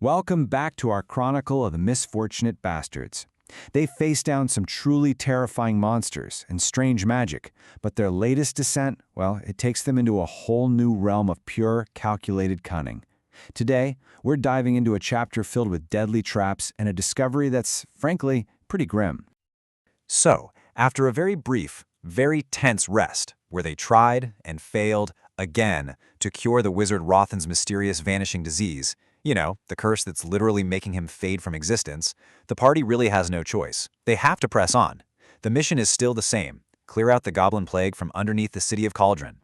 Welcome back to our chronicle of the Misfortunate Bastards. They face down some truly terrifying monsters and strange magic, but their latest descent, well, it takes them into a whole new realm of pure, calculated cunning. Today, we're diving into a chapter filled with deadly traps and a discovery that's, frankly, pretty grim. So, after a very brief, very tense rest, where they tried and failed again to cure the wizard Rothan's mysterious vanishing disease, the curse that's literally making him fade from existence, the party really has no choice. They have to press on. The mission is still the same: clear out the goblin plague from underneath the city of Cauldron.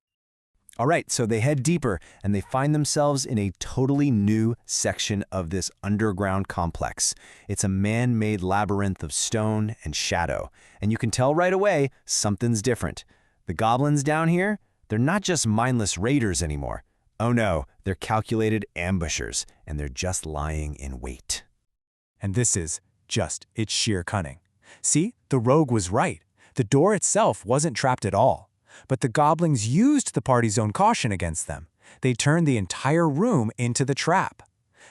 All right, so they head deeper, and they find themselves in a totally new section of this underground complex. It's a man-made labyrinth of stone and shadow, and you can tell right away something's different. The goblins down here, they're not just mindless raiders anymore. Oh no, they're calculated ambushers, and they're just lying in wait. And this is just its sheer cunning. See, the rogue was right. The door itself wasn't trapped at all. But the goblins used the party's own caution against them. They turned the entire room into the trap.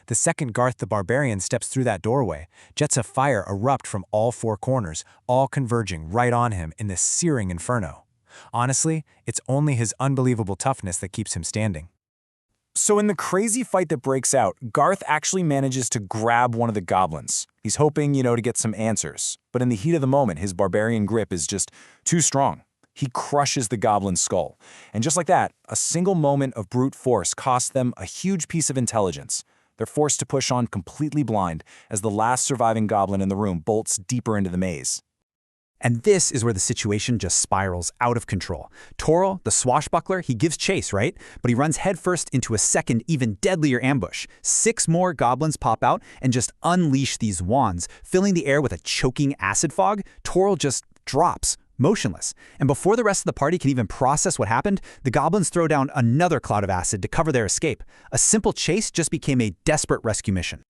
The second Garth the barbarian steps through that doorway, jets of fire erupt from all four corners, all converging right on him in this searing inferno. Honestly, it's only his unbelievable toughness that keeps him standing. So in the crazy fight that breaks out, Garth actually manages to grab one of the goblins. He's hoping, to get some answers. But in the heat of the moment, his barbarian grip is just too strong. He crushes the goblin's skull. And just like that, a single moment of brute force costs them a huge piece of intelligence. They're forced to push on completely blind as the last surviving goblin in the room bolts deeper into the maze. And this is where the situation just spirals out of control. Toril, the swashbuckler, he gives chase, right? But he runs headfirst into a second, even deadlier ambush. 6 more goblins pop out and just unleash these wands, filling the air with a choking acid fog. Toril just drops, motionless. And before the rest of the party can even process what happened, the goblins throw down another cloud of acid to cover their escape. A simple chase just became a desperate rescue mission.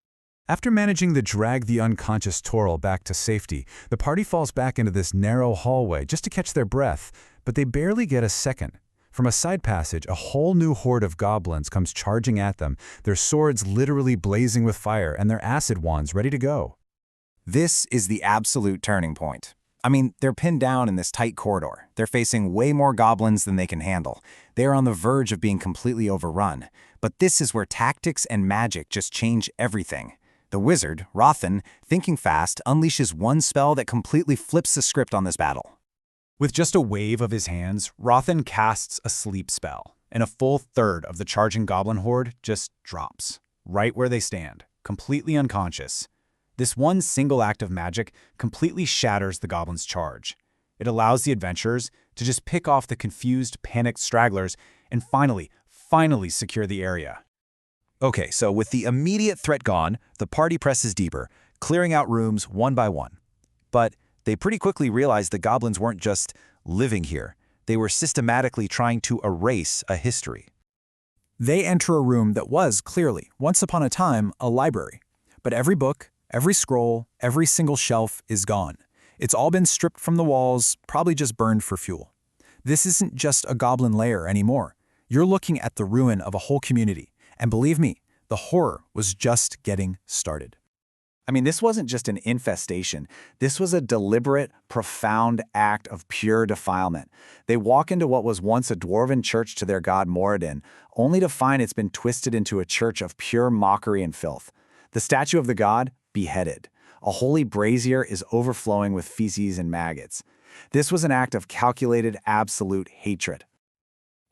After managing to drag the unconscious Toril back to safety, the party falls back into this narrow hallway just to catch their breath, but they barely get a second. From a side passage, a whole new horde of goblins comes charging at them, their swords literally blazing with fire and their acid wands ready to go. This is the absolute turning point. They're pinned down in this tight corridor. They're facing way more goblins than they can handle. They're on the verge of being completely overrun. But this is where tactics and magic just change everything. The wizard, Rothan, thinking fast, unleashes one spell that completely flips the script on this battle. With just a wave of his hands, Rothan casts a sleep spell, and a full third of the charging goblin horde just drops, right where they stand, completely unconscious. This one single act of magic completely shatters the goblins' charge. It allows the adventurers to just pick off the confused, panicked stragglers and finally secure the area. Okay, so with the immediate threat gone, the party presses deeper, clearing out rooms one by one. But they pretty quickly realized the goblins weren't just living here. They were systematically trying to erase a history. They enter a room that was, clearly, once upon a time, a library. But every book, every scroll, every single shelf is gone. It's all been stripped from the walls, probably just burned for fuel. This isn't just a goblin lair anymore. You're looking at the ruin of a whole community. And believe me, the horror was just getting started. This wasn't just an infestation. This was a deliberate, profound act of pure defilement. They walk into what was once a dwarven church to their god Moradin, only to find it's been twisted into a church of pure mockery and filth. The statue of the god, beheaded. A holy brazier is overflowing with feces and maggots. This was an act of calculated, absolute hatred.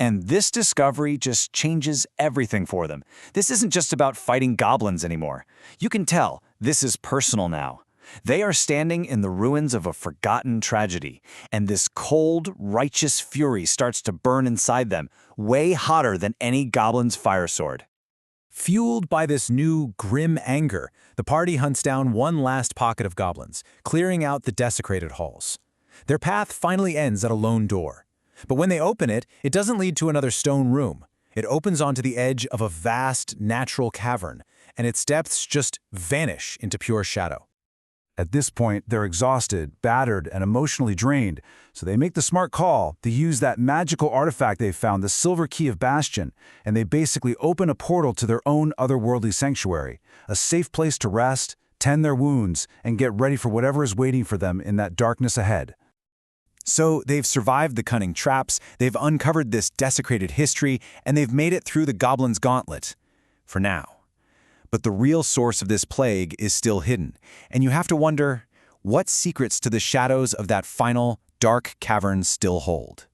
And this discovery just changes everything for them. This isn't just about fighting goblins anymore. You can tell this is personal now. They are standing in the ruins of a forgotten tragedy, and this cold, righteous fury starts to burn inside them, way hotter than any goblin's fire sword. Fueled by this new, grim anger, the party hunts down one last pocket of goblins, clearing out the desecrated halls. Their path finally ends at a lone door. But when they open it, it doesn't lead to another stone room. It opens onto the edge of a vast, natural cavern, and its depths just vanish into pure shadow. At this point, they're exhausted, battered, and emotionally drained, so they make the smart call to use that magical artifact they've found, the Silver Key of Bastion, and they basically open a portal to their own otherworldly sanctuary, a safe place to rest, tend their wounds, and get ready for whatever is waiting for them in that darkness ahead. So they've survived the cunning traps, they've uncovered this desecrated history, and they've made it through the goblin's gauntlet. For now. But the real source of this plague is still hidden, and you have to wonder, what secrets do the shadows of that final, dark cavern still hold?